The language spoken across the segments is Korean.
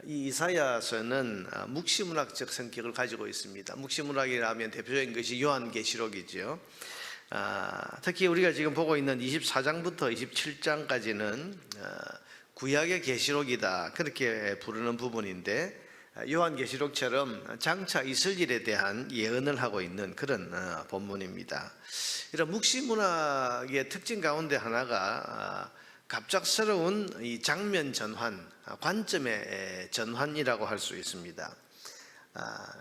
이 이사야서는 묵시문학적 성격을 가지고 있습니다. 묵시문학이라면 대표적인 것이 요한계시록이죠. 특히 우리가 지금 보고 있는 24장부터 27장까지는 구약의 계시록이다 그렇게 부르는 부분인데, 요한계시록처럼 장차 있을 일에 대한 예언을 하고 있는 그런 본문입니다. 이런 묵시문학의 특징 가운데 하나가 갑작스러운 이 장면 전환, 관점의 전환이라고 할 수 있습니다.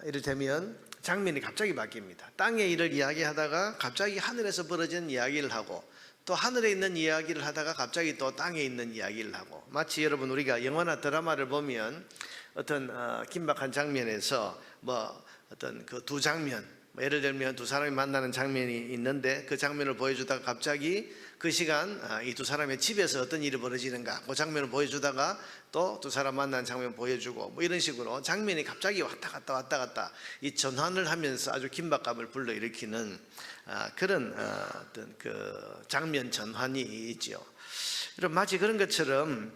이를테면 장면이 갑자기 바뀝니다. 땅의 일을 이야기하다가 갑자기 하늘에서 벌어진 이야기를 하고, 또 하늘에 있는 이야기를 하다가 갑자기 또 땅에 있는 이야기를 하고, 마치 여러분 우리가 영화나 드라마를 보면 어떤 긴박한 장면에서 어떤 그 두 장면, 예를 들면 두 사람이 만나는 장면이 있는데 그 장면을 보여주다가 갑자기 그 시간 이 두 사람의 집에서 어떤 일이 벌어지는가 그 장면을 보여주다가 또 두 사람 만나는 장면 보여주고 이런 식으로 장면이 갑자기 왔다 갔다 이 전환을 하면서 아주 긴박감을 불러일으키는 그런 어떤 그 장면 전환이 있죠. 마치 그런 것처럼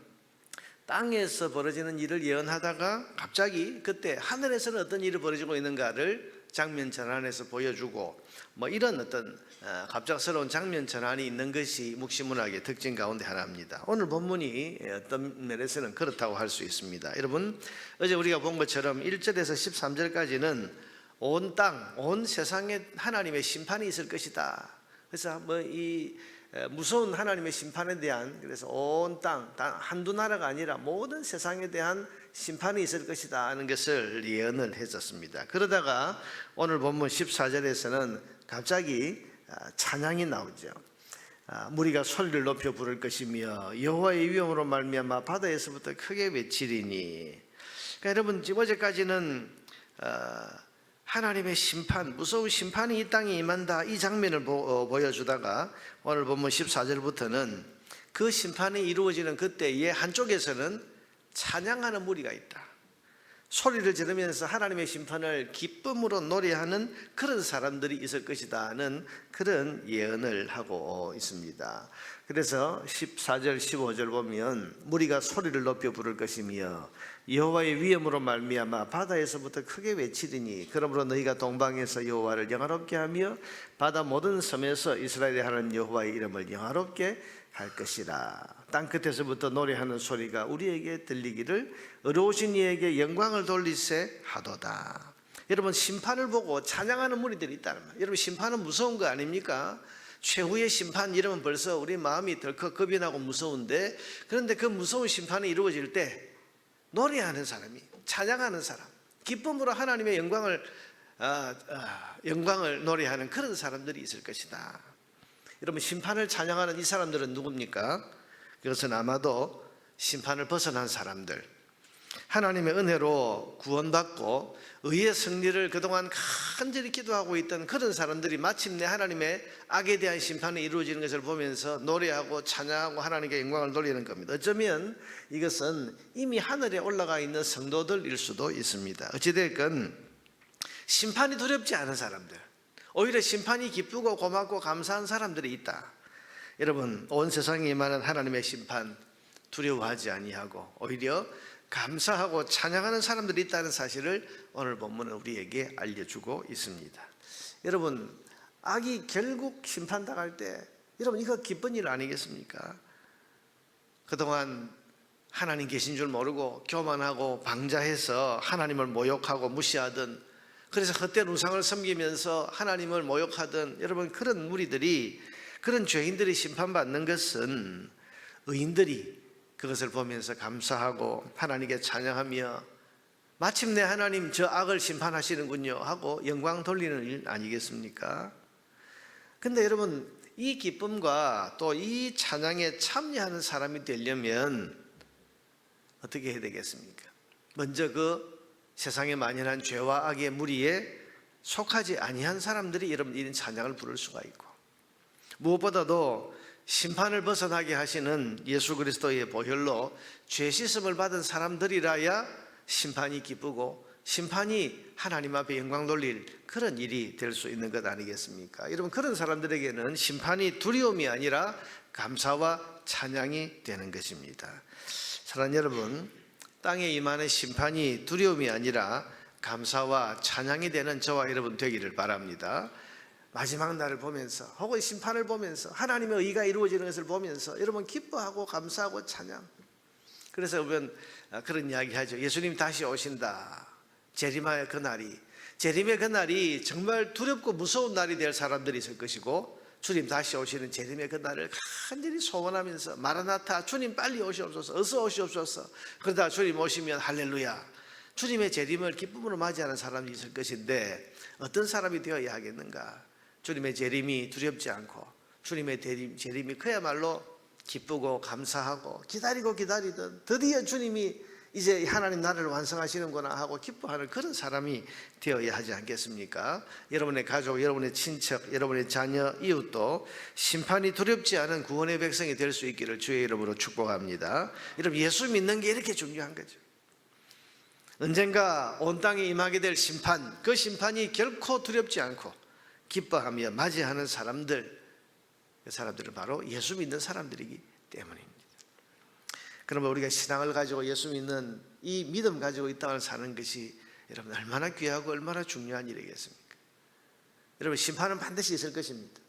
땅에서 벌어지는 일을 예언하다가 갑자기 그때 하늘에서는 어떤 일이 벌어지고 있는가를 장면 전환해서 보여주고 이런 어떤 갑작스러운 장면 전환이 있는 것이 묵시문학의 특징 가운데 하나입니다. 오늘 본문이 어떤 면에서는 그렇다고 할 수 있습니다. 여러분, 어제 우리가 본 것처럼 1절에서 13절까지는 온 땅, 온 세상에 하나님의 심판이 있을 것이다. 그래서 이 무서운 하나님의 심판에 대한, 그래서 온 땅, 한두 나라가 아니라 모든 세상에 대한 심판이 있을 것이다 하는 것을 예언을 했었습니다. 그러다가 오늘 본문 14절에서는 갑자기 찬양이 나오죠. 무리가 소리를 높여 부를 것이며 여호와의 위엄으로 말미암아 바다에서부터 크게 외치리니. 그러니까 여러분, 지금 어제까지는 하나님의 심판, 무서운 심판이 이 땅에 임한다 이 장면을 보여주다가 오늘 본문 14절부터는 그 심판이 이루어지는 그때에 한쪽에서는 찬양하는 무리가 있다. 소리를 지르면서 하나님의 심판을 기쁨으로 노래하는 그런 사람들이 있을 것이다는 그런 예언을 하고 있습니다. 그래서 14절 15절 보면 무리가 소리를 높여 부를 것이며 여호와의 위엄으로 말미암아 바다에서부터 크게 외치리니 그러므로 너희가 동방에서 여호와를 영화롭게 하며 바다 모든 섬에서 이스라엘의 하나님 여호와의 이름을 영화롭게 할 것이라. 땅끝에서부터 노래하는 소리가 우리에게 들리기를 의로우신 이에게 영광을 돌리세 하도다. 여러분, 심판을 보고 찬양하는 무리들이 있다는 말이에요. 여러분, 심판은 무서운 거 아닙니까? 최후의 심판 이러면 벌써 우리 마음이 덜컥 겁이 나고 무서운데, 그런데 그 무서운 심판이 이루어질 때 노래하는 사람이, 찬양하는 사람, 기쁨으로 하나님의 영광을 노래하는 그런 사람들이 있을 것이다. 여러분, 심판을 찬양하는 이 사람들은 누굽니까? 그것은 아마도 심판을 벗어난 사람들, 하나님의 은혜로 구원받고 의의 승리를 그동안 간절히 기도하고 있던 그런 사람들이 마침내 하나님의 악에 대한 심판이 이루어지는 것을 보면서 노래하고 찬양하고 하나님께 영광을 돌리는 겁니다. 어쩌면 이것은 이미 하늘에 올라가 있는 성도들일 수도 있습니다. 어찌됐건 심판이 두렵지 않은 사람들, 오히려 심판이 기쁘고 고맙고 감사한 사람들이 있다. 여러분, 온 세상에 임하는 하나님의 심판 두려워하지 아니하고 오히려 감사하고 찬양하는 사람들이 있다는 사실을 오늘 본문은 우리에게 알려주고 있습니다. 여러분, 악이 결국 심판당할 때 여러분 이거 기쁜 일 아니겠습니까? 그동안 하나님 계신 줄 모르고 교만하고 방자해서 하나님을 모욕하고 무시하던, 그래서 헛된 우상을 섬기면서 하나님을 모욕하던 여러분 그런 무리들이, 그런 죄인들이 심판받는 것은 의인들이 그것을 보면서 감사하고 하나님께 찬양하며 마침내 하나님 저 악을 심판하시는군요 하고 영광 돌리는 일 아니겠습니까? 근데 여러분, 이 기쁨과 또 이 찬양에 참여하는 사람이 되려면 어떻게 해야 되겠습니까? 먼저 그 세상에 만연한 죄와 악의 무리에 속하지 아니한 사람들이 여러분 이런 찬양을 부를 수가 있고, 무엇보다도 심판을 벗어나게 하시는 예수 그리스도의 보혈로 죄 씻음을 받은 사람들이라야 심판이 기쁘고 심판이 하나님 앞에 영광 돌릴 그런 일이 될 수 있는 것 아니겠습니까? 여러분, 그런 사람들에게는 심판이 두려움이 아니라 감사와 찬양이 되는 것입니다. 사랑하는 여러분, 땅에 임하는 심판이 두려움이 아니라 감사와 찬양이 되는 저와 여러분 되기를 바랍니다. 마지막 날을 보면서 혹은 심판을 보면서 하나님의 의가 이루어지는 것을 보면서 여러분 기뻐하고 감사하고 찬양. 그래서 우리는 그런 이야기 하죠. 예수님 다시 오신다. 재림의 그날이 정말 두렵고 무서운 날이 될 사람들이 있을 것이고, 주님 다시 오시는 재림의 그날을 간절히 소원하면서 마라나타, 주님 빨리 오시옵소서, 어서 오시옵소서. 그러다 주님 오시면 할렐루야, 주님의 재림을 기쁨으로 맞이하는 사람이 있을 것인데, 어떤 사람이 되어야 하겠는가? 주님의 재림이 두렵지 않고 주님의 재림이 그야말로 기쁘고 감사하고 기다리던 드디어 주님이 이제 하나님 나라를 완성하시는구나 하고 기뻐하는 그런 사람이 되어야 하지 않겠습니까? 여러분의 가족, 여러분의 친척, 여러분의 자녀, 이웃도 심판이 두렵지 않은 구원의 백성이 될 수 있기를 주의 이름으로 축복합니다. 여러분, 예수 믿는 게 이렇게 중요한 거죠. 언젠가 온 땅에 임하게 될 심판, 그 심판이 결코 두렵지 않고 기뻐하며 맞이하는 사람들, 그 사람들은 바로 예수 믿는 사람들이기 때문입니다. 그러면 우리가 신앙을 가지고 예수 믿는 이 믿음 가지고 이 땅을 사는 것이 여러분 얼마나 귀하고 얼마나 중요한 일이겠습니까? 여러분, 심판은 반드시 있을 것입니다.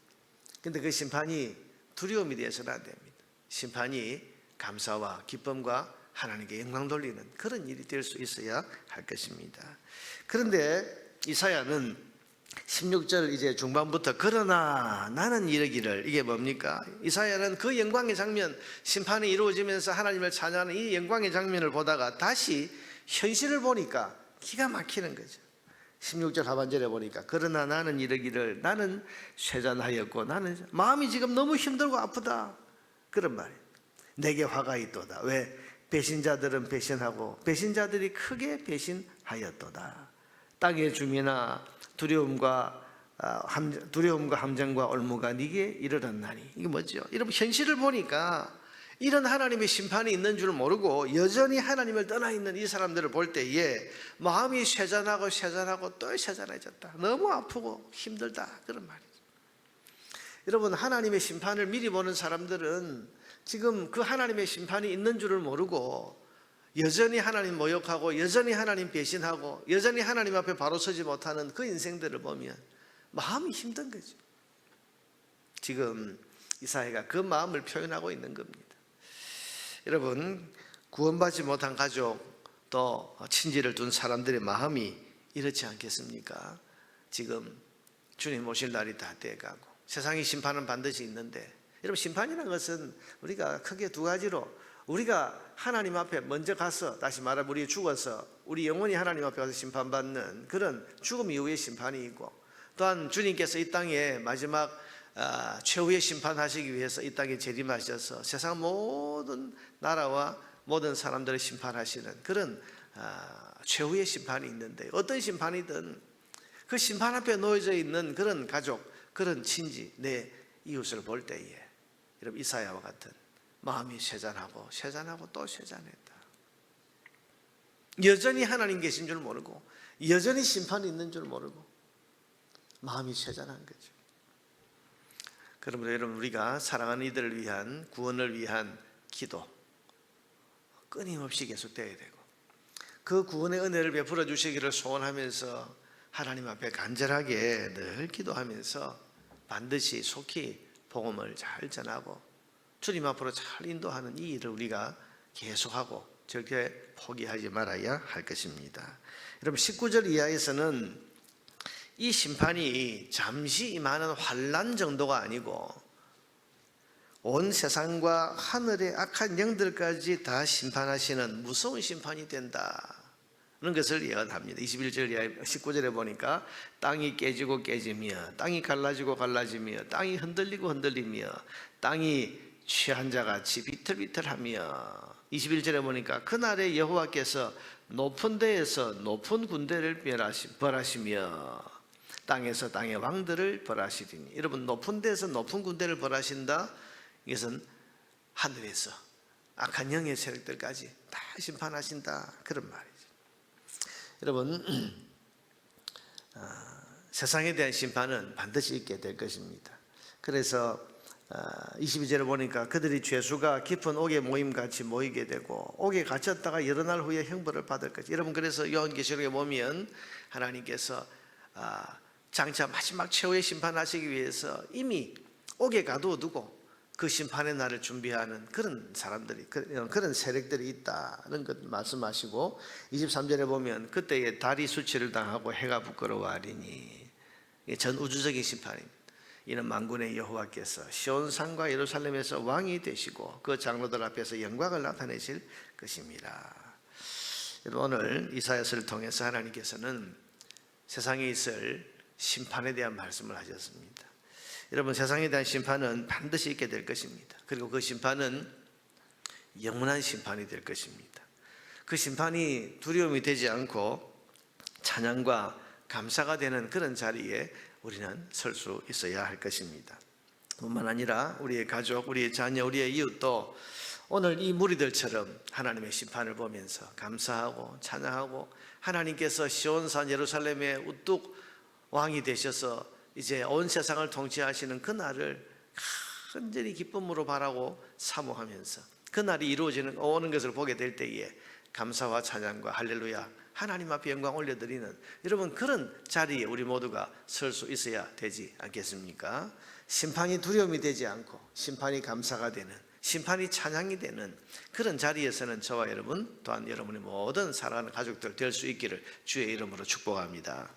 그런데 그 심판이 두려움이 되어서는 안 됩니다. 심판이 감사와 기쁨과 하나님께 영광 돌리는 그런 일이 될 수 있어야 할 것입니다. 그런데 이사야는 16절 이제 중반부터 그러나 나는 이르기를, 이게 뭡니까? 이사야는 그 영광의 장면, 심판이 이루어지면서 하나님을 찬양하는 이 영광의 장면을 보다가 다시 현실을 보니까 기가 막히는 거죠. 16절 하반절에 보니까 그러나 나는 이르기를, 나는 쇠잔하였고 나는 마음이 지금 너무 힘들고 아프다, 그런 말이에요. 내게 화가 있도다. 왜? 배신자들은 배신하고 배신자들이 크게 배신하였도다. 땅의 주민아, 두려움과 함정과 올무가 네게 이르렀나니. 이게 뭐죠? 여러분, 현실을 보니까 이런 하나님의 심판이 있는 줄 모르고 여전히 하나님을 떠나 있는 이 사람들을 볼 때에 마음이 쇠잔하고 또 쇠잔해졌다. 너무 아프고 힘들다, 그런 말이죠. 여러분, 하나님의 심판을 미리 보는 사람들은 지금 그 하나님의 심판이 있는 줄을 모르고 여전히 하나님 모욕하고 여전히 하나님 배신하고 여전히 하나님 앞에 바로 서지 못하는 그 인생들을 보면 마음이 힘든 거죠. 지금 이사야가 그 마음을 표현하고 있는 겁니다. 여러분, 구원받지 못한 가족, 또 친지를 둔 사람들의 마음이 이렇지 않겠습니까? 지금 주님 오실 날이 다 돼가고 세상의 심판은 반드시 있는데, 여러분, 심판이라는 것은 우리가 크게 두 가지로, 우리가 하나님 앞에 먼저 가서, 다시 말하면 우리 죽어서 우리 영혼이 하나님 앞에 가서 심판받는 그런 죽음 이후의 심판이 있고, 또한 주님께서 이 땅에 마지막 최후의 심판하시기 위해서 이 땅에 재림하셔서 세상 모든 나라와 모든 사람들을 심판하시는 그런 최후의 심판이 있는데, 어떤 심판이든 그 심판 앞에 놓여져 있는 그런 가족, 그런 친지, 내 이웃을 볼 때에 여러분, 이사야와 같은 마음이 쇠잔하고 또 쇠잔했다. 여전히 하나님 계신 줄 모르고 여전히 심판이 있는 줄 모르고 마음이 쇠잔한 거죠. 그러므로 여러분, 우리가 사랑하는 이들을 위한 구원을 위한 기도 끊임없이 계속되어야 되고, 그 구원의 은혜를 베풀어 주시기를 소원하면서 하나님 앞에 간절하게 늘 기도하면서 반드시 속히 복음을 잘 전하고 주님 앞으로 잘 인도하는 이 일을 우리가 계속하고 절대 포기하지 말아야 할 것입니다. 여러분, 19절 이하에서는 이 심판이 잠시 임하는 환난 정도가 아니고 온 세상과 하늘의 악한 영들까지 다 심판하시는 무서운 심판이 된다 는 것을 예언합니다. 21절 이하 19절에 보니까 땅이 깨지고 깨지며 땅이 갈라지고 갈라지며 땅이 흔들리며 땅이 취한 자같이 비틀비틀하며, 21절에 보니까 그날에 여호와께서 높은 데에서 높은 군대를 벌하시며 땅에서 땅의 왕들을 벌하시리니. 여러분, 높은 데에서 높은 군대를 벌하신다, 이것은 하늘에서 악한 영의 세력들까지 다 심판하신다, 그런 말이죠. 여러분, 세상에 대한 심판은 반드시 있게 될 것입니다. 그래서 22절에 보니까 그들이 죄수가 깊은 옥에 모임같이 모이게 되고 옥에 갇혔다가 여러 날 후에 형벌을 받을 것이. 여러분, 그래서 요한계시록에 보면 하나님께서 장차 마지막 최후의 심판하시기 위해서 이미 옥에 가두어두고 그 심판의 날을 준비하는 그런 사람들이, 그런 세력들이 있다는 것 말씀하시고, 23절에 보면 그때에 달이 수치를 당하고 해가 부끄러워하리니, 전 우주적인 심판입니다. 이는 만군의 여호와께서 시온산과 예루살렘에서 왕이 되시고 그 장로들 앞에서 영광을 나타내실 것입니다. 오늘 이사야서를 통해서 하나님께서는 세상에 있을 심판에 대한 말씀을 하셨습니다. 여러분, 세상에 대한 심판은 반드시 있게 될 것입니다. 그리고 그 심판은 영원한 심판이 될 것입니다. 그 심판이 두려움이 되지 않고 찬양과 감사가 되는 그런 자리에 우리는 설 수 있어야 할 것입니다. 뿐만 아니라 우리의 가족, 우리의 자녀, 우리의 이웃도 오늘 이 무리들처럼 하나님의 심판을 보면서 감사하고 찬양하고, 하나님께서 시온산 예루살렘에 우뚝 왕이 되셔서 이제 온 세상을 통치하시는 그날을 간절히 기쁨으로 바라고 사모하면서 그 날이 이루어지는 오는 것을 보게 될 때에 감사와 찬양과 할렐루야, 하나님 앞에 영광 올려드리는, 여러분, 그런 자리에 우리 모두가 설 수 있어야 되지 않겠습니까? 심판이 두려움이 되지 않고 심판이 감사가 되는, 심판이 찬양이 되는 그런 자리에서는 저와 여러분 또한 여러분의 모든 사랑하는 가족들 될 수 있기를 주의 이름으로 축복합니다.